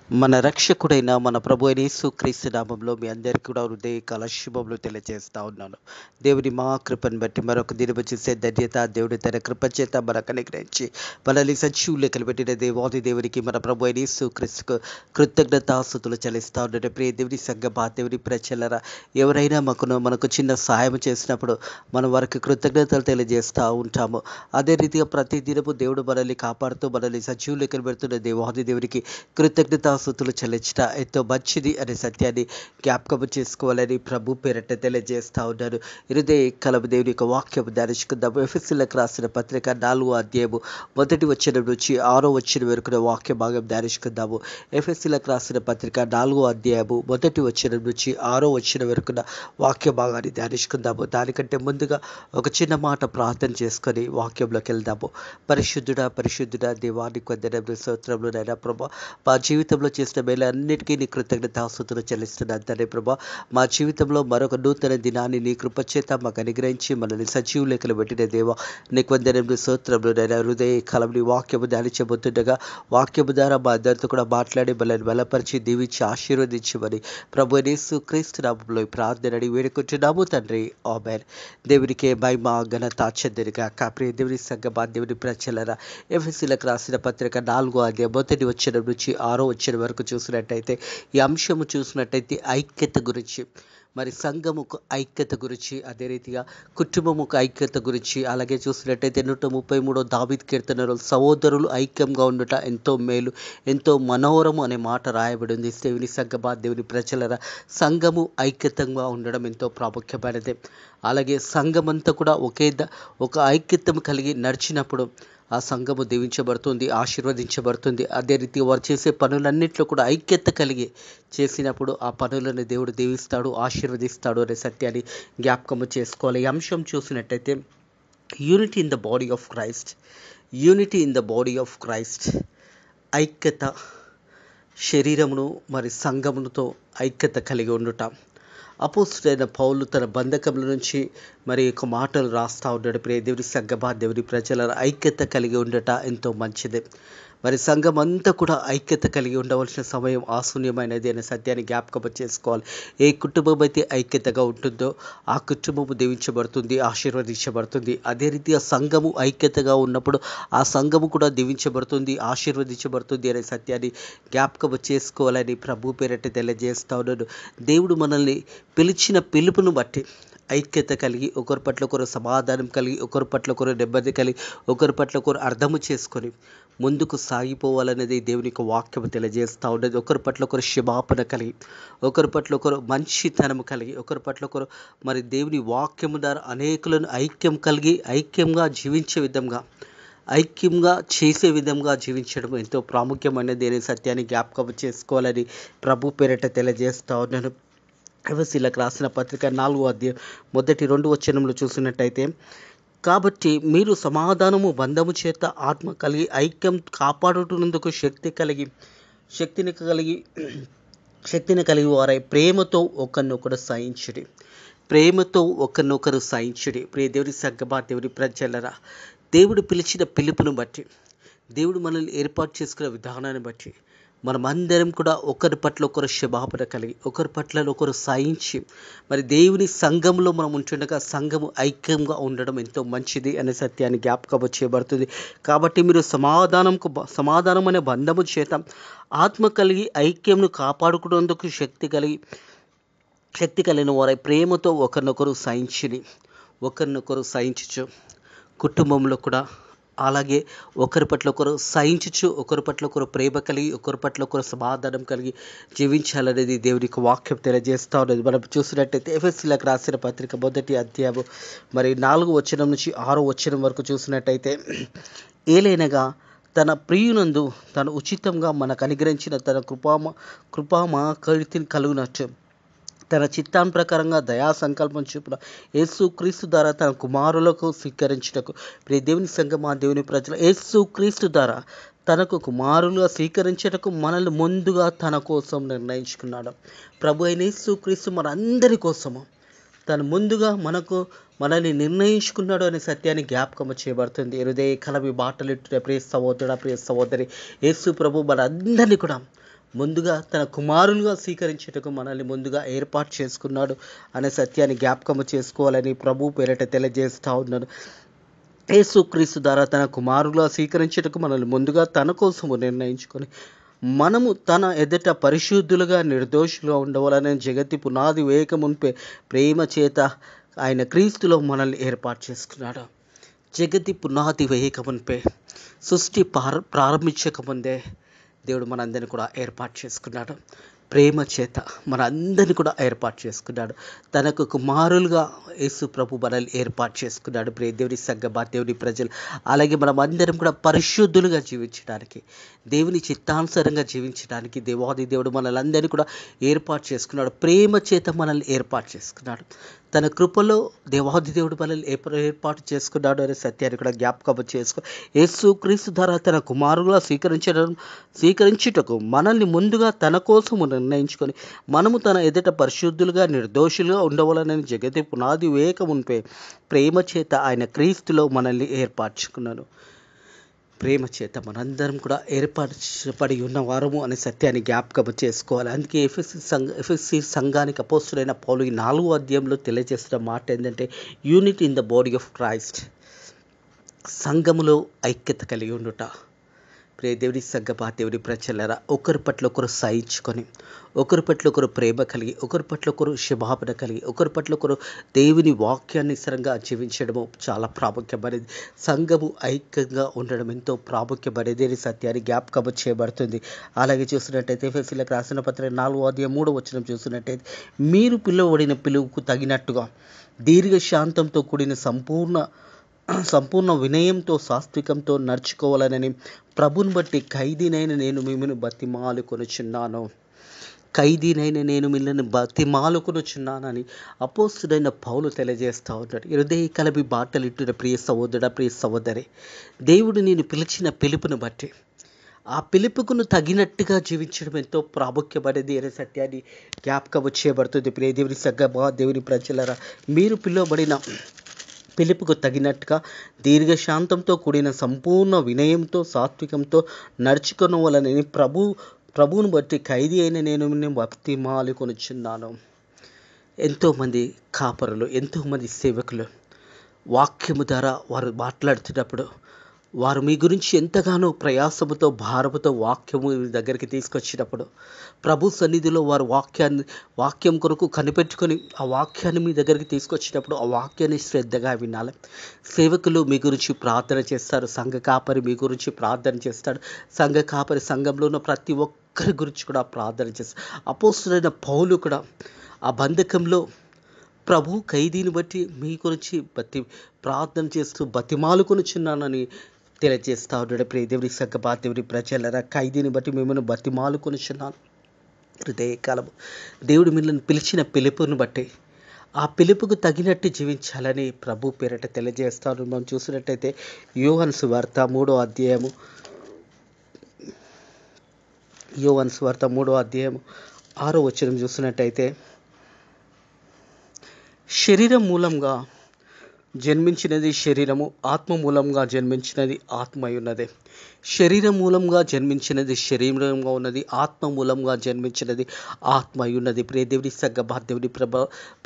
మన రక్షకుడైన మన ప్రభు అయిన యేసుక్రీస్తు నామంలో మీ అందరికీ కూడా హృదయకాల శుభములు తెలియజేస్తా ఉన్నాను. దేవుని మా కృపను బట్టి మరొక దినము చూసే ధన్యత దేవుడు తన కృప చేత మనకు అనుగ్రహించి మనల్ని సజీవులు లెక్కలు పెట్టిన దేవాది దేవునికి మన ప్రభు అయిన యేసుక్రీస్తుకు కృతజ్ఞతాస్తుతులు చెల్లిస్తా ఉన్నాడు. ప్రియ దేవుని సంగమా, దేవుని ప్రజలరా, ఎవరైనా మనకు చిన్న సహాయం చేసినప్పుడు మనం వారికి కృతజ్ఞతలు తెలియజేస్తూ ఉంటాము. అదే రీతిగా ప్రతి దినము దేవుడు మనల్ని కాపాడుతూ మనల్ని సజీవులు లెక్కలు పెడుతున్న దేవాది దేవునికి కృతజ్ఞతాస్తుతులు చెల్లించట ఎంతో మంచిది అనే సత్యాన్ని జ్ఞాపకం చేసుకోవాలని ప్రభు పేరట తెలియజేస్తా ఉన్నాను. ఇరుదే కలము దేవుని యొక్క వాక్యము ధ్యానించుకుందాము. ఎఫెసీయులకు రాసిన పత్రిక 4వ అధ్యాయము 1వ వచనం నుంచి 6వ వచనం వరకు వాక్య భాగం ధ్యానించుకుందాము. ఎఫెసీయులకు రాసిన పత్రిక 4వ అధ్యాయము 1వ వచనం నుంచి 6వ వచనం వరకు వాక్య భాగాన్ని ధ్యానించుకుందాము. దానికంటే ముందుగా ఒక చిన్న మాట ప్రార్థన చేసుకొని వాక్యంలోకి వెళ్దాము. పరిశుద్ధుడా దేవానికి వందనములు, స్తోత్రములు నైనా ప్రభా. మా జీవితంలో చేసిన మేలు అన్నిటికీ నీ కృతజ్ఞతాస్తుతులు చెల్లిస్తున్నాను తండ్రి ప్రభా. మా జీవితంలో మరొక నూతన దినాన్ని నీ కృపచేత మాకు అనుగ్రహించి మనల్ని సజీవ లెక్కలు పెట్టిన దేవా నీకు వందనములు, స్తోత్రములు నైనా. హృదయ కాలం నీ వాక్యము ధ్యానించబోతుండగా వాక్యము ద్వారా మా అందరితో కూడా మాట్లాడి మనల్ని బలపరిచి దీవించి ఆశీర్వదించమని ప్రభు యేసుక్రీస్తు నామములో ఈ ప్రార్థనని వేడుకుంటున్నాము తండ్రి. ఆమేన్. దేవునికే మహిమ ఘనత చెందినగా. ప్రియ దేవుని సంగమా, దేవుని ప్రజలరా, ఎఫెసీయులకు రాసిన పత్రిక 4వ అధ్యాయం 1వ వచనం నుంచి 6వ వచనం వరకు చూసినట్టయితే ఈ అంశము చూసినట్టయితే ఐక్యత గురించి, మరి సంఘముకు ఐక్యత గురించి, అదే రీతిగా కుటుంబముకు ఐక్యత గురించి, అలాగే చూసినట్టయితే 133 దావీదు కీర్తనలో సహోదరులు ఐక్యంగా ఉండుట ఎంతో మేలు, ఎంతో మనోహరము అనే మాట రాయబడి ఉంది. దేవుని సంఘమా, దేవుని ప్రజలరా, సంఘము ఐక్యతంగా ఉండడం ఎంతో ప్రాముఖ్యమైనది. అలాగే సంఘమంతా కూడా ఒక ఐక్యతను కలిగి నడిచినప్పుడు ఆ సంఘము దీవించబడుతుంది, ఆశీర్వదించబడుతుంది. అదే రీతి వారు చేసే పనులన్నింటిలో కూడా ఐక్యత కలిగి చేసినప్పుడు ఆ పనులను దేవుడు దీవిస్తాడు, ఆశీర్వదిస్తాడు అనే సత్యాన్ని జ్ఞాపకము చేసుకోవాలి. ఈ అంశం చూసినట్టయితే unity in the body of Christ. Unity in the body of Christ. ఐక్యత, శరీరమును మరి సంఘములతో ఐక్యత కలిగి ఉండుట. అపోస్తుడైన పౌలు తన బంధకముల నుంచి మరి ఒక మాటలు రాస్తూ ఉన్నాడు. ప్రియ దేవుని సంఘమా, దేవుని ప్రజల ఐక్యత కలిగి ఉండట ఎంతో మంచిది. మరి సంఘం అంతా కూడా ఐక్యత కలిగి ఉండవలసిన సమయం ఆశూన్యమైనది అనే సత్యాన్ని జ్ఞాపకం చేసుకోవాలి. ఏ కుటుంబం అయితే ఐక్యతగా ఉంటుందో ఆ కుటుంబము దీవించబడుతుంది, ఆశీర్వదించబడుతుంది. అదే రీతిగా సంఘము ఐక్యతగా ఉన్నప్పుడు ఆ సంఘము కూడా దీవించబడుతుంది, ఆశీర్వదించబడుతుంది అనే సత్యాన్ని జ్ఞాపకం చేసుకోవాలని ప్రభు పేరట తెలియజేస్తా ఉన్నాను. దేవుడు మనల్ని పిలిచిన పిలుపును బట్టి ఐక్యత కలిగి, ఒకరి పట్ల ఒకరు సమాధానం కలిగి, ఒకరి పట్ల ఒకరు నెమ్మది కలిగి, ఒకరి పట్ల ఒకరు అర్థము చేసుకొని ముందుకు సాగిపోవాలనేది దేవుని యొక్క వాక్యం తెలియజేస్తూ ఉన్నది. ఒకరి పట్ల ఒకరు క్షమాపణ కలిగి, ఒకరి పట్ల ఒకరు మంచితనం కలిగి, ఒకరి పట్ల ఒకరు మరి దేవుని వాక్యము ద్వారా అనేకులను ఐక్యం కలిగి ఐక్యంగా జీవించే విధంగా, ఐక్యంగా చేసే విధంగా జీవించడం ఎంతో ప్రాముఖ్యమైనది అనే సత్యాన్ని జ్ఞాపకం చేసుకోవాలని ప్రభు పేరిట తెలియజేస్తూ ఉన్నాను. ఎఫెసీయులకు రాసిన పత్రిక 4వ అధ్యాయం 1-2 వచనంలో చూసినట్టయితే, కాబట్టి మీరు సమాధానము బంధము చేత ఆత్మ కలిగి ఐక్యం కాపాడుతున్నందుకు శక్తిని కలిగి వారై ప్రేమతో ఒకరినొకరు సహించుడి. ప్రేమతో ఒకరినొకరు సహించుడి. ప్రియ దేవుని సంఘమా, దేవుని ప్రజలరా, దేవుడు పిలిచిన పిలుపును బట్టి, దేవుడు మనల్ని ఏర్పాటు చేసుకున్న విధానాన్ని బట్టి మనమందరం కూడా ఒకరి పట్ల ఒకరు క్షమాపణ కలిగి, ఒకరి పట్ల ఒకరు సహించి, మరి దేవుని సంఘంలో మనం ఉంటుండగా సంఘము ఐక్యంగా ఉండడం ఎంతో మంచిది అనే సత్యాన్ని జ్ఞాపకం చేయబడుతుంది. కాబట్టి మీరు సమాధానం అనే బంధము చేత ఆత్మ కలిగి ఐక్యంను కాపాడుకునేందుకు శక్తి కలిగిన వారై ప్రేమతో ఒకరినొకరు సహించుచు, కుటుంబంలో కూడా అలాగే ఒకరి పట్ల ఒకరు సహించుచు, ఒకరి పట్ల ఒకరు ప్రేమ కలిగి, ఒకరి పట్ల ఒకరు సమాధానం కలిగి జీవించాలనేది దేవునికి వాక్యం తెలియజేస్తూ ఉన్నది. మనం చూసినట్టయితే ఎఫెసీయులకు రాసిన పత్రిక 1వ అధ్యాయం మరి 4వ వచనం నుంచి 6వ వచనం వరకు చూసినట్టయితే, ఏలైనగా తన ప్రియునందు తను ఉచితంగా మనకు అనుగ్రహించిన తన కృపామా కీర్తిని కలుగునట్టు తన చిత్తాన్ ప్రకారంగా దయా సంకల్పం చూపున యేసుక్రీస్తు ద్వారా తన కుమారులకు స్వీకరించుటకు, ప్రియ దేవుని సంఘమా, దేవుని ప్రజలు, యేసుక్రీస్తు ద్వారా తనకు కుమారులుగా స్వీకరించుటకు మనల్ని ముందుగా తన కోసం నిర్ణయించుకున్నాడు. ప్రభు అయిన యేసుక్రీస్తు మనందరి కోసము తను ముందుగా మనల్ని నిర్ణయించుకున్నాడు అనే సత్యాన్ని జ్ఞాపకం చేయబడుతుంది. హృదయ కలవి బాటలిట్టిన ప్రియ సహోదరుడా, ప్రియ సహోదరి, యేసు ప్రభు మనందరినీ కూడా ముందుగా తన కుమారులుగా స్వీకరించుటకు మనల్ని ముందుగా ఏర్పాటు చేసుకున్నాడు అనే సత్యాన్ని జ్ఞాపకము చేసుకోవాలని ప్రభు పేరిట తెలియజేస్తూ ఉన్నాను. యేసుక్రీస్తు ద్వారా తన కుమారులుగా స్వీకరించుటకు మనల్ని ముందుగా తన కోసము నిర్ణయించుకొని మనము తన ఎదుట పరిశుద్ధులుగా నిర్దోషులుగా ఉండవాలని జగతి పునాది వేయకముంపే ప్రేమ చేత ఆయన క్రీస్తులో మనల్ని ఏర్పాటు చేసుకున్నాడు. జగతి పునాది వేయకముంపే సృష్టి ప్రారంభించకముందే దేవుడు మనందరినీ కూడా ఏర్పాటు చేసుకున్నాడు. ప్రేమ చేత మనందరినీ కూడా ఏర్పాటు చేసుకున్నాడు. తనకు కుమారులుగా యేసు ప్రభు మనల్ని ఏర్పాటు చేసుకున్నాడు. దేవుని సంఘమా, దేవుని ప్రజలు, అలాగే మనం అందరం కూడా పరిశుద్ధులుగా జీవించడానికి, దేవుని చిత్తానుసారంగా జీవించడానికి దేవాది దేవుడు మనల్ని అందరినీ కూడా ఏర్పాటు చేసుకున్నాడు. ప్రేమ చేత మనల్ని ఏర్పాటు చేసుకున్నాడు. తన కృపలో దేవాది దేవుడు మనల్ని ఏర్పాటు చేసుకున్నాడు అనే సత్యాన్ని కూడా జ్ఞాపకం చేసుకో. యేసుక్రీస్తు ద్వారా తన కుమారులుగా స్వీకరించుటకు మనల్ని ముందుగా తన కోసము నిర్ణయించుకొని మనము తన ఎదుట పరిశుద్ధులుగా నిర్దోషులుగా ఉండవాలని జగతి పునాది వేయకముంపే ప్రేమ చేత ఆయన క్రీస్తులో మనల్ని ఏర్పరచుకున్నాను. ప్రేమ చేత మనందరం కూడా ఏర్పరచబడి ఉన్న వారము అనే సత్యాన్ని జ్ఞాపకం చేసుకోవాలి. అందుకే ఎఫెసీ సంఘానికి అపోస్తులైన పౌలు ఈ 4వ అధ్యాయంలో తెలియజేస్తున్న మాట ఏంటంటే, unity in the body of Christ, సంఘములో ఐక్యత కలిగి ఉండుట. దేవుడి సంఘమా, దేవుడి ప్రజలారా, ఒకరి పట్ల ఒకరు సహించుకొని, ఒకరి పట్ల ఒకరు ప్రేమ కలిగి, ఒకరి పట్ల ఒకరు క్షమాపణ కలిగి, ఒకరి పట్ల ఒకరు దేవుని వాక్యానుసారంగా జీవించడము చాలా ప్రాముఖ్యమైనది. సంఘము ఐక్యంగా ఉండడం ఎంతో ప్రాముఖ్యమైనది అని సత్యాన్ని జ్ఞాపకం చేయబడుతుంది. అలాగే చూసినట్టయితే ఎఫెసీయులకు రాసిన పత్రిక 4వ అధ్యాయం 3వ వచనం చూసినట్టయితే, మీరు పిలువబడిన పిలువుకు తగినట్టుగా దీర్ఘశాంతంతో కూడిన సంపూర్ణ వినయంతో సాత్వికంతో నడుచుకోవాలని ప్రభుని బట్టి ఖైదీనైన నేను మిమ్మల్ని బతిమాలుకొనుచున్నాను. ఖైదీనైన నేను మిమ్మల్ని బతిమాలుకొనుచున్నానని అపోస్తుడైన పౌలు తెలియజేస్తూ ఉన్నాడు. హృదయ కలబి బాటలిట్టిన ప్రియ సహోదరుడా, ప్రియ సహోదరి, దేవుడు నేను పిలిచిన పిలుపును బట్టి ఆ పిలుపుకును తగినట్టుగా జీవించడం ఎంతో ప్రాముఖ్యమైనది అనే సత్యాన్ని జ్ఞాపకం చేయబడుతుంది. ప్రియ దేవుని సంఘమా, దేవుని ప్రజలారా, మీరు పిలువబడిన పిలుపుకు తగినట్టుగా దీర్ఘశాంతంతో కూడిన సంపూర్ణ వినయంతో సాత్వికంతో నడుచుకొనవలనని ప్రభువును బట్టి ఖైదీ అయిన నేను బతిమాలుకొనుచున్నాను. ఎంతోమంది కాపరులు, ఎంతోమంది సేవకులు వాక్యము ద్వారా వారు మాట్లాడుతున్నప్పుడు వారు మీ గురించి ఎంతగానో ప్రయాసముతో భారముతో వాక్యము దగ్గరికి తీసుకొచ్చినప్పుడు ప్రభు సన్నిధిలో వారు వాక్యం కొరకు కనిపెట్టుకొని ఆ వాక్యాన్ని మీ దగ్గరికి తీసుకొచ్చినప్పుడు ఆ వాక్యాన్ని శ్రద్ధగా వినాలి. సేవకులు మీ గురించి ప్రార్థన చేస్తారు, సంఘ కాపరి మీ గురించి ప్రార్థన చేస్తాడు, సంఘ కాపరి సంఘంలో ఉన్న ప్రతి ఒక్కరి గురించి కూడా ప్రార్థన చేస్తాడు. అపోస్తులైన పౌలు కూడా ఆ బంధకంలో ప్రభు ఖైదీని బట్టి మీ గురించి ప్రార్థన చేస్తూ బతిమాలుకొనుచున్నానని తెలియజేస్తా ఉన్నాడు. దేవుడి సంఘమా, దేవుడి ప్రజలారా, ఖైదీని బట్టి మిమ్మల్ని బతిమాలుకొనుచున్నాను. హృదయకాలము దేవుడు మిమ్మల్ని పిలిచిన పిలుపుని బట్టి ఆ పిలుపుకు తగినట్టు జీవించాలని ప్రభు పేరిట తెలియజేస్తాను. మనం చూసినట్టయితే యోహాను సువార్త 3వ అధ్యాయము 6వ వచనం చూసినట్టయితే, శరీరం మూలంగా జన్మించినది శరీరము, ఆత్మ మూలంగా జన్మించినది ఆత్మ ఉన్నది. శరీరం మూలంగా జన్మించినది శరీరంగా ఉన్నది, ఆత్మ మూలంగా జన్మించినది ఆత్మ ఉన్నది. దేవుడి సంఘమా, దేవుడి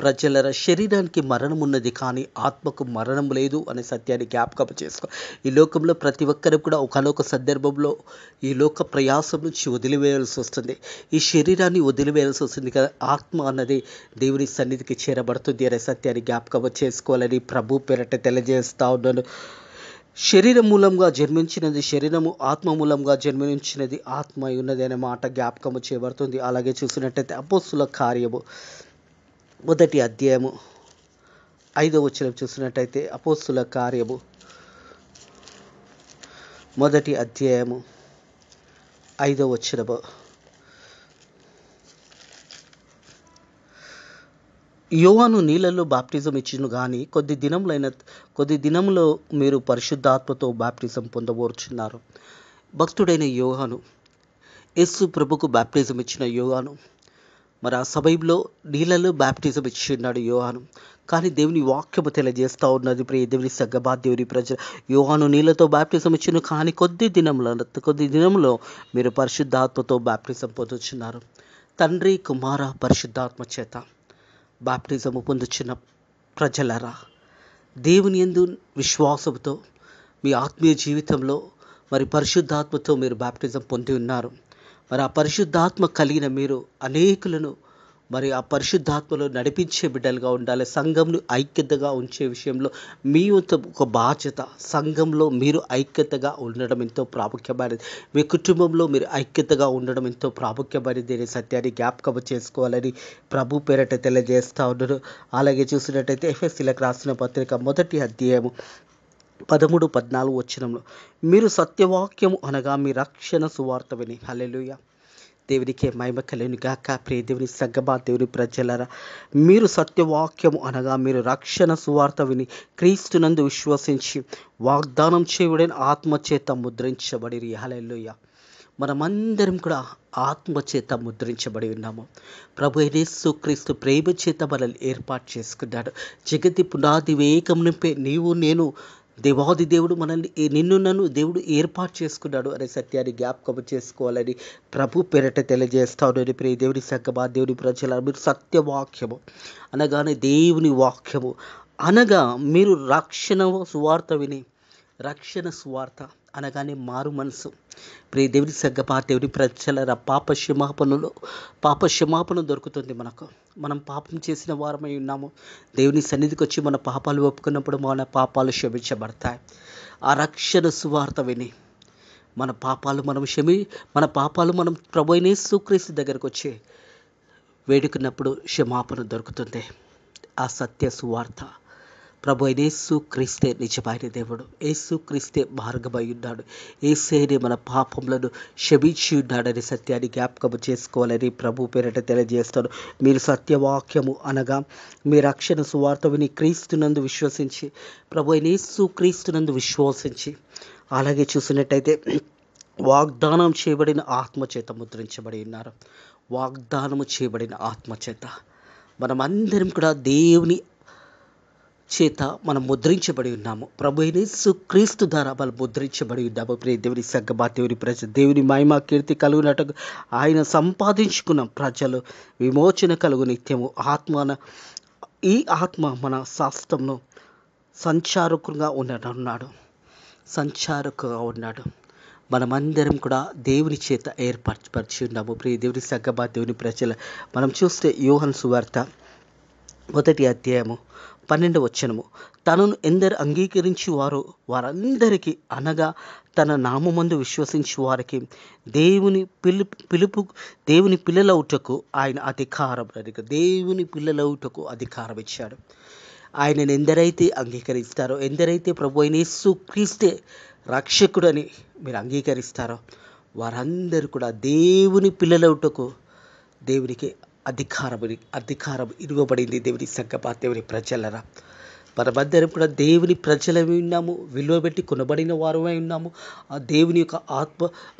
ప్రజలర, శరీరానికి మరణం ఉన్నది కానీ ఆత్మకు మరణం లేదు అనే సత్యాన్ని జ్ఞాపకం చేసుకో. ఈ లోకంలో ప్రతి ఒక్కరు కూడా ఒకనొక సందర్భంలో ఈ లోక ప్రయాసం నుంచి వదిలివేయాల్సి వస్తుంది, ఈ శరీరాన్ని వదిలివేయాల్సి వస్తుంది కదా. ఆత్మ అన్నది దేవుని సన్నిధికి చేరబడుతుంది అనే సత్యాన్ని జ్ఞాపకం చేసుకోవాలని ప్రభు పేరట తెలియజేస్తా ఉన్నాను. శరీరం మూలంగా జన్మించినది శరీరము, ఆత్మ మూలంగా జన్మించినది ఆత్మ ఉన్నది అనే మాట జ్ఞాపకము చేయబడుతుంది. అలాగే చూసినట్టయితే అపోస్తుల కార్యము 1వ అధ్యాయము 5వ వచనం చూసినట్టయితే, అపోస్తుల కార్యము 1వ అధ్యాయము 5వ వచనము, యోహాను నీళ్ళలో బాప్టిజం ఇచ్చును గాని కొద్ది దినములో మీరు పరిశుద్ధాత్మతో బాప్టిజం పొందబోచున్నారు. భక్తుడైన యోహాను, యేసు ప్రభుకు బాప్టిజం ఇచ్చిన యోహాను, మరి ఆ సమయంలో నీళ్ళలో బాప్టిజం ఇచ్చి ఉన్నాడు యోహాను. కానీ దేవుని వాక్యము తెలియజేస్తూ ఉన్నది. ప్రియ దేవుని సగ్గబా దేవుని ప్రజలు, యోహాను నీళ్ళతో బాప్టిజం ఇచ్చును, కానీ కొద్ది దినంలో మీరు పరిశుద్ధాత్మతో బాప్టిజం పొందుచున్నారు. తండ్రి, కుమార, పరిశుద్ధాత్మ చేత బాప్టిజము పొందుచున్న ప్రజలరా, దేవుని యందు విశ్వాసంతో మీ ఆత్మీయ జీవితంలో మరి పరిశుద్ధాత్మతో మీరు బాప్టిజం పొంది ఉన్నారు. మరి ఆ పరిశుద్ధాత్మ కలిగిన మీరు అనేకులను మరి ఆ పరిశుద్ధాత్మలో నడిపించే బిడ్డలుగా ఉండాలి. సంఘంను ఐక్యతగా ఉంచే విషయంలో మీ ఒక బాధ్యత. సంఘంలో మీరు ఐక్యతగా ఉండడం ఎంతో ప్రాముఖ్యమైనది. మీ కుటుంబంలో మీరు ఐక్యతగా ఉండడం ఎంతో ప్రాముఖ్యమైనది అనే సత్యాన్ని జ్ఞాపకం చేసుకోవాలని ప్రభు పేరట తెలియజేస్తూ ఉన్నారు. అలాగే చూసినట్టయితే ఎఫెసీలకు రాసిన పత్రిక 1వ అధ్యాయము 13-14 వచనంలో, మీరు సత్యవాక్యము అనగా మీ రక్షణ సువార్త విని. హల్లెలూయా, దేవునికే మహిమ కలుగును గాక. ప్రియ దేవుని సగ్గబా దేవుని ప్రజలరా, మీరు సత్యవాక్యము అనగా మీరు రక్షణ సువార్త విని క్రీస్తునందు విశ్వసించి వాగ్దానం చేయబడిన ఆత్మచేత ముద్రించబడిరి. హల్లెలూయా, మనమందరం కూడా ఆత్మచేత ముద్రించబడి ఉన్నాము. ప్రభు యేసు క్రీస్తు ప్రేమ చేత మనల్ని ఏర్పాటు చేసుకున్నాడు. జగతి పునాది వేగం నింపే నీవు నేను దేవాది దేవుడు మనల్ని నిన్ను నన్ను దేవుడు ఏర్పాటు చేసుకున్నాడు అనే సత్యాన్ని జ్ఞాపకం చేసుకోవాలని ప్రభు పేరట తెలియజేస్తాను. ప్రియ దేవుని సగ్గబా దేవుని ప్రజల, మీరు సత్యవాక్యము అనగానే దేవుని వాక్యము అనగా మీరు రక్షణ సువార్త విని, రక్షణ సువార్త అనగానే మారు మనసు. ప్రియ దేవుని సగ్గబా దేవుని ప్రజల, పాప క్షమాపణ దొరుకుతుంది మనకు. మనం పాపం చేసిన వారమై ఉన్నాము. దేవుని సన్నిధికి వచ్చి మన పాపాలు ఒప్పుకున్నప్పుడు మన పాపాలు క్షమించబడతాయి. ఆ రక్షణ సువార్త విని మన పాపాలు మనం ప్రభు అయిన యేసుక్రీస్తు దగ్గరకు వచ్చి వేడుకున్నప్పుడు క్షమాపణ దొరుకుతుంది. ఆ సత్య సువార్త ప్రభు అయిన యేసుక్రీస్తే నిజమైన దేవుడు. యేసుక్రీస్తే మార్గమై ఉన్నాడు. యేసేనే మన పాపములను క్షమించి ఉన్నాడనే సత్యాన్ని జ్ఞాపకం చేసుకోవాలని ప్రభు పేరట తెలియజేస్తాడు. మీరు సత్యవాక్యము అనగా మీ రక్షణ సువార్త విని క్రీస్తునందు విశ్వసించి, ప్రభు అయిన యేసుక్రీస్తునందు విశ్వసించి, అలాగే చూసినట్టయితే వాగ్దానం చేయబడిన ఆత్మచేత ముద్రించబడి ఉన్నారు. వాగ్దానము చేయబడిన ఆత్మచేత మనమందరం కూడా దేవుని చేత మనం ముద్రించబడి ఉన్నాము. ప్రభు అయిన యేసుక్రీస్తు ద్వారా మనం ముద్రించబడి ఉన్నాము. ప్రియ దేవుని సగ్గబా దేవుని ప్రజలు, దేవుని మహిమ కీర్తి కలుగునట్టుగా ఆయన సంపాదించుకున్న ప్రజలు విమోచన కలుగు నిత్యము. ఈ ఆత్మ మన శాస్త్రంలో సంచారకుగా ఉన్నాడు. మనమందరం కూడా దేవుని చేత ఏర్పరచి ఉన్నాము. ప్రియ దేవుని సగ్గబా దేవుని ప్రజలు, మనం చూస్తే యోహాను సువార్త 1వ అధ్యాయము 12వ వచనము, తనను ఎందరు అంగీకరించి వారందరికీ అనగా తన నామమందు విశ్వసించి వారికి దేవుని పిల్లలవుటకు ఆయన అధికారం దేవుని పిల్లలవుటకు అధికారం ఇచ్చాడు. ఆయనను ఎందరైతే అంగీకరిస్తారో, ఎందరైతే ప్రభు అయిన యేసుక్రీస్తే రక్షకుడని మీరు అంగీకరిస్తారో వారందరూ కూడా దేవుని పిల్లలవుటకు దేవునికి అధికారం ఇవ్వబడింది. దేవుని సగ్గబా దేవుని ప్రజలరా, మనమందరం కూడా దేవుని ప్రజలమై ఉన్నాము. విలువ పెట్టి కొనబడిన వారమై ఉన్నాము. ఆ దేవుని యొక్క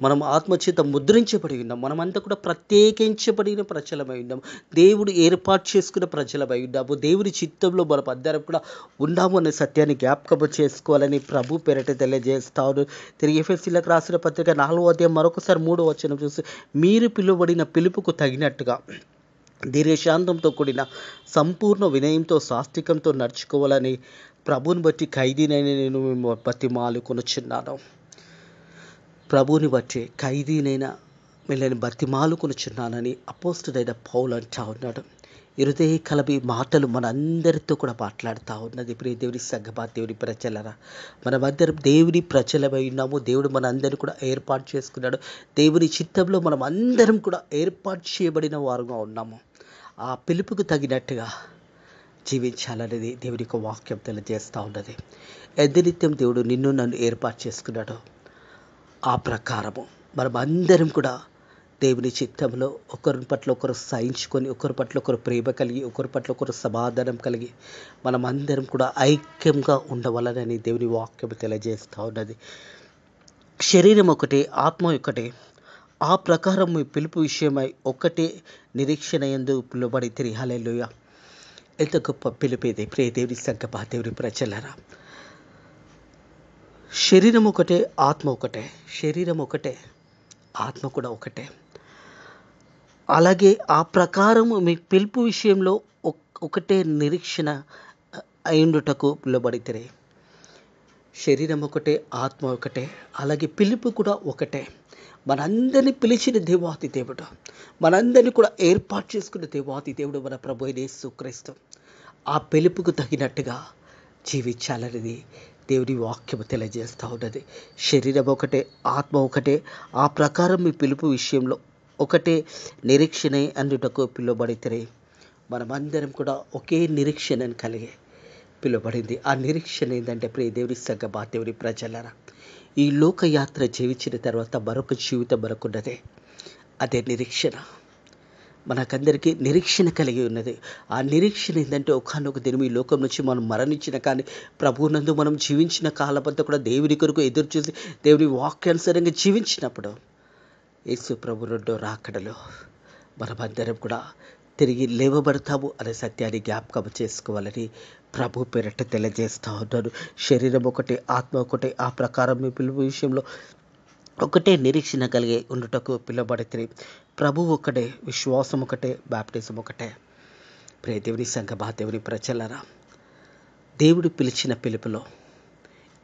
మనం ఆత్మచేత ముద్రించబడి ఉన్నాము. మనమంతా కూడా ప్రత్యేకించబడిన ప్రజలమై ఉన్నాము. దేవుడు ఏర్పాటు చేసుకున్న ప్రజలమై ఉన్నాము. దేవుని చిత్తంలో మనం అందరం కూడా ఉన్నాము అనే సత్యాన్ని జ్ఞాపకం చేసుకోవాలని ప్రభు పేరట తెలియజేస్తాను. తిరిగి ఎఫెసీలకు రాసిన పత్రిక 4వ అధ్యాయం మరొకసారి 3వ వచనం చూసి, మీరు పిలువబడిన పిలుపుకు తగినట్టుగా దీర్ఘశాంతంతో కూడిన సంపూర్ణ వినయంతో సాత్వికంతో నడుచుకోవాలని ప్రభుని బట్టి ఖైదీనైన నేను బతిమాలుకొనుచున్నాను. ప్రభుని బట్టి ఖైదీనైన మిమ్మల్ని బతిమాలుకొనుచున్నానని అపోస్తుడైన పౌలు అంటా ఉన్నాడు. హృదయ కలబి మాటలు మనందరితో కూడా మాట్లాడుతూ ఉన్నది. ప్రియ దేవుని సగ్గబా దేవుని ప్రజలరా, మనమందరం దేవుని ప్రజలమై ఉన్నాము. దేవుడు మనందరినీ కూడా ఏర్పాటు చేసుకున్నాడు. దేవుని చిత్తంలో మనం అందరం కూడా ఏర్పాటు చేయబడిన వారుగా ఉన్నాము. ఆ పిలుపుకు తగినట్టుగా జీవించాలనేది దేవుని యొక్క వాక్యం తెలియజేస్తూ ఉన్నది. ఎద్దనిత్యం దేవుడు నిన్ను నన్ను ఏర్పాటు చేసుకున్నాడు. ఆ ప్రకారము మనం అందరం కూడా దేవుని చిత్తంలో ఒకరి పట్ల ఒకరు సహించుకొని, ఒకరి పట్ల ఒకరు ప్రేమ కలిగి, ఒకరి పట్ల ఒకరు సమాధానం కలిగి మనం అందరం కూడా ఐక్యంగా ఉండవాలని దేవుని వాక్యం తెలియజేస్తూ ఉన్నది. శరీరం ఒకటే, ఆత్మ ఒకటే. ఆ ప్రకారం మీ పిలుపు విషయమై ఒకటే నిరీక్షణ యందు పిలువబడితిరి. హల్లెలూయా. ఎంత గొప్ప పిలిపేది ప్రియ దేవుని సంగమా దేవుని ప్రజలారా. శరీరం ఒకటే, ఆత్మ ఒకటే. శరీరం ఒకటే, ఆత్మ కూడా ఒకటే. అలాగే ఆ ప్రకారం మీ పిలుపు విషయంలో ఒకటే నిరీక్షణ అయిండుటకు పిలువబడితే. శరీరం ఒకటే, ఆత్మ ఒకటే, అలాగే పిలుపు కూడా ఒకటే. మనందరినీ పిలిచిన దేవాతి దేవుడు, మనందరినీ కూడా ఏర్పాటు చేసుకున్న దేవాతి దేవుడు మన ప్రభు అయిన యేసుక్రీస్తు. ఆ పిలుపుకు తగినట్టుగా జీవించాలనేది దేవుని వాక్యము తెలియజేస్తూ ఉన్నది. శరీరం ఒకటే, ఆత్మ ఒకటే, ఆ ప్రకారం మీ పిలుపు విషయంలో ఒకటే నిరీక్షణ అందుటకు పిలువబడితే. మనమందరం కూడా ఒకే నిరీక్షణను కలిగి పిలువబడింది. ఆ నిరీక్షణ ఏంటంటే ప్రియ దేవుని సంగమా దేవుని ప్రజలారా, ఈ లోకయాత్ర జీవించిన తర్వాత మరొక జీవితం మనకున్నదే. అదే నిరీక్షణ. మనకందరికీ నిరీక్షణ కలిగి ఉన్నది. ఆ నిరీక్షణ ఏంటంటే ఒకానొక దినం ఈ లోకం నుంచి మనం మరణించిన కానీ ప్రభువునందు మనం జీవించిన కాలమంతా కూడా దేవుని కొరకు ఎదురు చూసి దేవుని వాక్యానుసారంగా జీవించినప్పుడు యేసు ప్రభు రెండో రాకడలో మనమందరం కూడా తిరిగి లేవబడతాము అనే సత్యాన్ని జ్ఞాపకం చేసుకోవాలని ప్రభు పేరట తెలియజేస్తూ ఉన్నాను. శరీరం ఒకటే, ఆత్మ ఒకటే, ఆ ప్రకారం మీ పిలుపు విషయంలో ఒకటే నిరీక్షణ కలిగి ఉండుటకు పిలువబడితే. ప్రభు ఒకటే, విశ్వాసం ఒకటే, బాప్టిజం ఒకటే. ప్రియ దేవుని సంగమా దేవుని ప్రజలారా, దేవుడు పిలిచిన పిలుపులో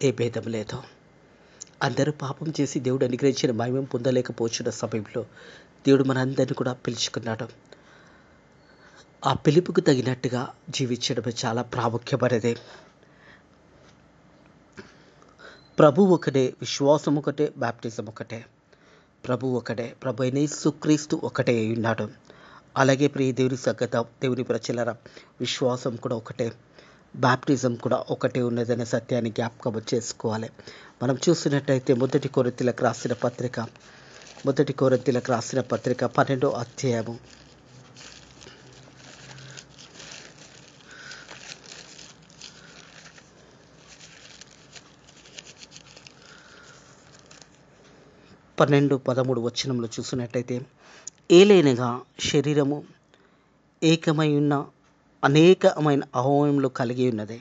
ఏ భేదం లేదు. అందరూ పాపం చేసి దేవుడు అనుగ్రహించిన మహిమ పొందలేకపోతున్న సమయంలో దేవుడు మనందరినీ కూడా పిలుచుకున్నాడు. ఆ పిలుపుకు తగినట్టుగా జీవించడం చాలా ప్రాముఖ్యమైనది. ప్రభు ఒకటే, విశ్వాసం ఒకటే, బాప్టిజం ఒకటే. ప్రభు ఒకటే, ప్రభు అయిన యేసుక్రీస్తు ఒకటే ఉన్నాడు. అలాగే ప్రియ దేవుని సంగత దేవుని ప్రజలారా, విశ్వాసం కూడా ఒకటే, బాప్టిజం కూడా ఒకటే ఉన్నదనే సత్యాన్ని జ్ఞాపకం చేసుకోవాలి. మనం చూసినట్టయితే మొదటి కొరింథీయులకు రాసిన పత్రిక 12వ అధ్యాయము 12-13 వచనంలో చూసినట్టయితే, ఏలైనగా శరీరము ఏకమై ఉన్న అనేకమైన అవయవములు కలిగి ఉన్నది.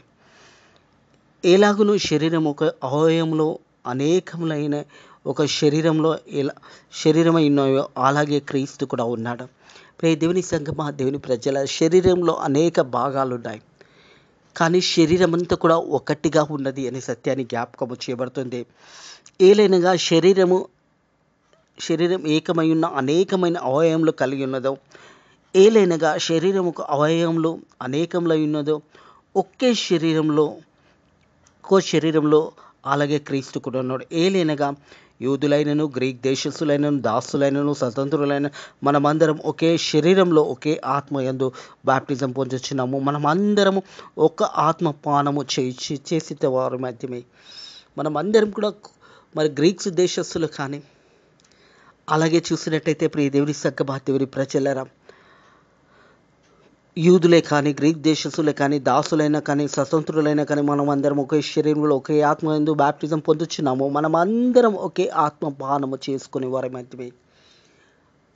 ఎలాగును శరీరం ఒక అవయవంలో అనేకములైన ఒక శరీరంలో శరీరమై ఉన్నాయో అలాగే క్రీస్తు కూడా ఉన్నాడు. ప్రియ దేవుని సంగమా దేవుని ప్రజల, శరీరంలో అనేక భాగాలు ఉన్నాయి, కానీ శరీరం అంతా కూడా ఒకటిగా ఉన్నది అనే సత్యాన్ని జ్ఞాపకము చేయబడుతుంది. ఏలైనగా శరీరం ఏకమై ఉన్న అనేకమైన అవయవములు కలిగి ఉన్నదో, ఏలైనగా శరీరం ఒక అవయవంలో అనేకములై ఉన్నదో, ఒకే శరీరంలో అలాగే క్రీస్తు కూడా ఉన్నాడు. ఏలైనగా యూదులైనను, గ్రీక్ దేశస్థులైనను, దాసులైనను, స్వతంత్రులైన మనమందరం ఒకే శరీరంలో ఒకే ఆత్మ యందు బాప్టిజం పొందుచున్నాము. మనమందరము ఒక ఆత్మ పానము చేసిన వారి మధ్యమే. మనమందరం కూడా మరి గ్రీక్స్ దేశస్థులు కానీ, అలాగే చూసినట్టయితే ప్రియ దేవుని సంగమా దేవుని ప్రజలారా, యూదులే కానీ, గ్రీక్ దేశస్థులే కానీ, దాసులైనా కానీ, స్వతంత్రులైనా కానీ, మనం అందరం ఒకే శరీరంలో ఒకే ఆత్మ యందు బాప్టిజం పొందుచున్నాము. మనం అందరం ఒకే ఆత్మ పానము చేసుకునే వారి మధ్యమే.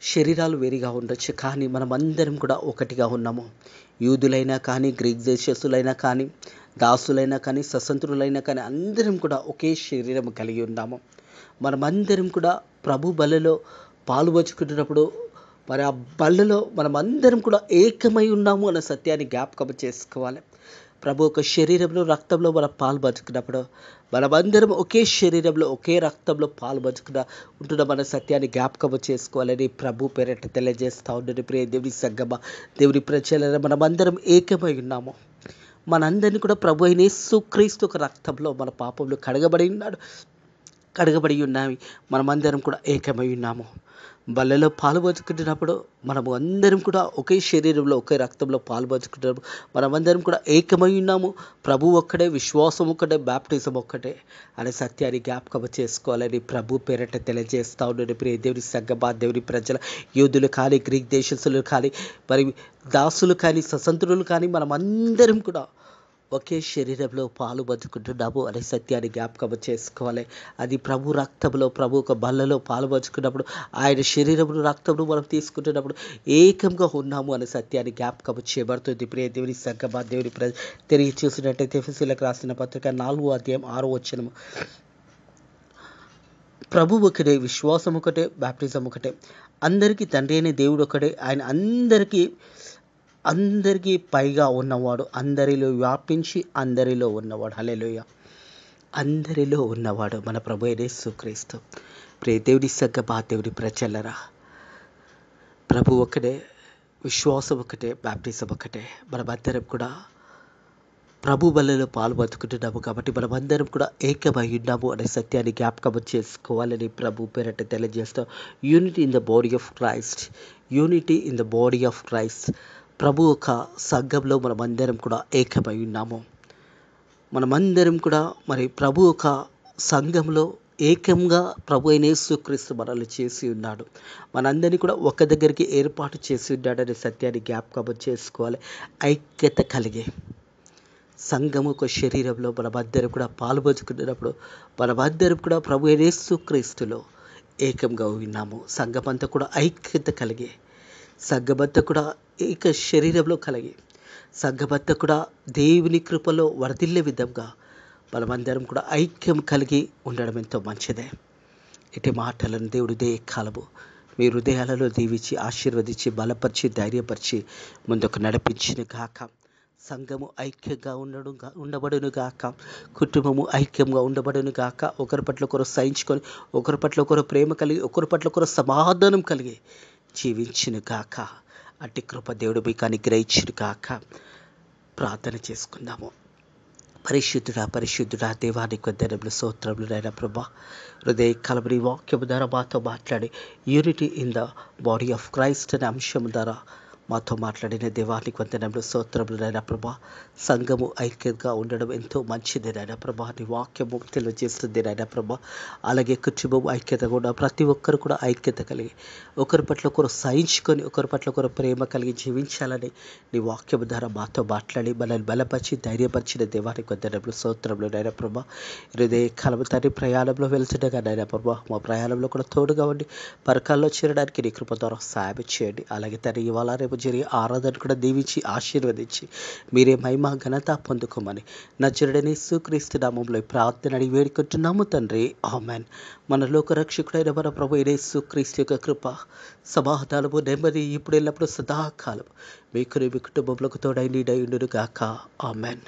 శరీరాలు వేరుగా ఉండొచ్చు, కానీ మనం అందరం కూడా ఒకటిగా ఉన్నాము. యూదులైనా కానీ, గ్రీక్ దేశస్థులైనా కానీ, దాసులైనా కానీ, స్వతంత్రులైనా కానీ, అందరం కూడా ఒకే శరీరం కలిగి ఉన్నాము. మనమందరం కూడా ప్రభు బలిలో పాలుపంచుకుంటున్నప్పుడు మరి ఆ బల్లలో మనమందరం కూడా ఏకమై ఉన్నాము అన్న సత్యాన్ని జ్ఞాపకం చేసుకోవాలి. ప్రభు ఒక శరీరంలో రక్తంలో మనం పాలుపంచుకున్నప్పుడు మనమందరం ఒకే శరీరంలో ఒకే రక్తంలో ఉంటున్న మన సత్యాన్ని జ్ఞాపకం చేసుకోవాలని ప్రభు పేరట తెలియజేస్తూ ఉండని ప్రియ దేవుని సంగమా దేవుని ప్రజలను మనమందరం ఏకమై ఉన్నాము. మనందరినీ కూడా ప్రభు అయిన యేసుక్రీస్తు ఒక రక్తంలో మన పాపంలో కడగబడి ఉన్నాయి. మనమందరం కూడా ఏకమై ఉన్నాము. బల్లలో పాలుపంచుకుంటున్నప్పుడు మనము అందరం కూడా ఒకే శరీరంలో ఒకే రక్తంలో పాలుపంచుకుంటున్నప్పుడు మనమందరం కూడా ఏకమై ఉన్నాము. ప్రభు ఒక్కడే, విశ్వాసం ఒక్కటే, బాప్టిజం ఒక్కటే అనే సత్యాన్ని జ్ఞాపకం చేసుకోవాలని ప్రభు పేరట తెలియజేస్తూ ఉండండి. ప్రియ దేవుని సంగమా దేవుని ప్రజల, యూదులు కానీ, గ్రీక్ దేశస్థులు కానీ, మరి దాసులు కానీ, స్వతంత్రులు కానీ, మనమందరం కూడా ఒకే శరీరంలో పాలు పంచుకుంటున్నాము అనే సత్యాన్ని జ్ఞాపకం చేసుకోవాలి. అది ప్రభు రక్తంలో, ప్రభు ఒక బల్లలో పాలు పంచుకున్నప్పుడు, ఆయన శరీరమును రక్తమును మనం తీసుకుంటున్నప్పుడు ఏకంగా ఉన్నాము అనే సత్యాన్ని జ్ఞాపకం చేయబడుతుంది. ప్రియ దేవుని సంగమా, దేవుని తిరిగి చూసినట్టయితే ఎఫెసీయులకు రాసిన పత్రిక 4వ అధ్యాయం 6వ వచనము, ప్రభు ఒకటే, విశ్వాసం ఒకటే, బాప్టిజం ఒకటే, అందరికీ తండ్రి అయిన దేవుడు ఒకటే, ఆయన అందరికీ పైగా ఉన్నవాడు, అందరిలో వ్యాపించి అందరిలో ఉన్నవాడు. హల్లెలూయా. అందరిలో ఉన్నవాడు మన ప్రభు అయిన యేసుక్రీస్తు. ప్రియ దేవుని సంగమా, దేవుని ప్రజలరా, ప్రభు ఒకటే, విశ్వాసం ఒకటే, బాప్టిజం ఒకటే. మనమందరం కూడా ప్రభు బలలో పాలు పంచుకుంటున్నాము కాబట్టి మనమందరం కూడా ఏకమై ఉన్నాము అనే సత్యాన్ని జ్ఞాపకం చేసుకోవాలని ప్రభు పేరట తెలియజేస్తాం. Unity in the body of Christ, unity in the body of Christ. ప్రభు ఒక సంఘంలో మనమందరం కూడా ఏకమై ఉన్నాము. మనమందరం కూడా మరి ప్రభు ఒక సంఘంలో ఏకంగా ప్రభు అయిన యేసుక్రీస్తు మనల్ని చేసి ఉన్నాడు. మనందరినీ కూడా ఒక దగ్గరికి ఏర్పాటు చేసి ఉన్నాడనే సత్యాన్ని జ్ఞాపకం చేసుకోవాలి. ఐక్యత కలిగి సంఘము ఒక శరీరంలో మనమందరం కూడా పాలుపంచుకున్నప్పుడు మనమందరం కూడా ప్రభు అయిన యేసుక్రీస్తులో ఏకంగా ఉన్నాము. సంఘమంతా కూడా ఐక్యత కలిగి, సంఘమంతా కూడా ఏక శరీరంలో కలిగి, సంఘమంతా కూడా దేవుని కృపలో వర్ధిల్లే విధంగా మనమందరం కూడా ఐక్యం కలిగి ఉండడం ఎంతో మంచిదే. ఇటు మాటలను దేవుడు ఇదే కాలము మీ హృదయాలలో దీవించి ఆశీర్వదించి బలపరిచి ధైర్యపరిచి ముందుకు నడిపించిన గాక. సంఘము ఐక్యంగా ఉండబడును గాక. కుటుంబము ఐక్యంగా ఉండబడును గాక. ఒకరి పట్ల ఒకరు సహించుకొని, ఒకరి పట్ల ఒకరు ప్రేమ కలిగి, ఒకరి పట్ల ఒకరు సమాధానం కలిగి జీవించిన గాక. అట్టి కృప దేవుడు మీకు అనుగ్రహించును గాక. ప్రార్థన చేసుకుందాము. పరిశుద్ధుడా దేవానికి వందనములు, స్తోత్రములు నాయనా ప్రభా. హృదయ కలబడి వాక్యము ద్వారా మాతో మాట్లాడి unity in the body of Christ అనే అంశం ద్వారా మాతో మాట్లాడిన దేవానికి వందనములు, స్తోత్రములు నాయనా ప్రభా. సంఘము ఐక్యంగా ఉండడం ఎంతో మంచిది నాయనా ప్రభా. నీ వాక్యము తెలియజేస్తుంది నాయనా ప్రభా. అలాగే కుటుంబం ఐక్యత కూడా ప్రతి ఒక్కరు కూడా ఐక్యత కలిగి ఒకరి పట్ల ఒకరు సహించుకొని, ఒకరి పట్ల ఒకరు ప్రేమ కలిగి జీవించాలని నీ వాక్యము ద్వారా మాతో మాట్లాడి మనల్ని బలపరిచి ధైర్యపరిచిన దేవానికి వందనములు, స్తోత్రములు నాయనా ప్రభా. హృదయ కలము తండ్రి ప్రయాణంలో వెళ్తుండగా నాయనా ప్రభా, మా ప్రయాణంలో కూడా తోడుగా ఉండి పరకాల్లో చేరడానికి నీ కృప ద్వారా సాయం చేయండి. అలాగే తండ్రి ఇవాళ రేపు జరిగే ఆరాధన కూడా దీవించి ఆశీర్వదించి మీరే మహిమ ఘనత పొందుకోమని నజరుడైన యేసుక్రీస్తు నామములో ప్రార్థన అడిగి వేడుకుంటున్నాము తండ్రి, ఆమేన్. మన లోక రక్షకుడైన మన ప్రభు యేసుక్రీస్తు యొక్క కృప, సమాధానము, నెమ్మది ఇప్పుడు ఎల్లప్పుడూ సదాకాలం మీకు మీ కుటుంబంలోకి తోడై నీడై ఉండును గాక. ఆమేన్.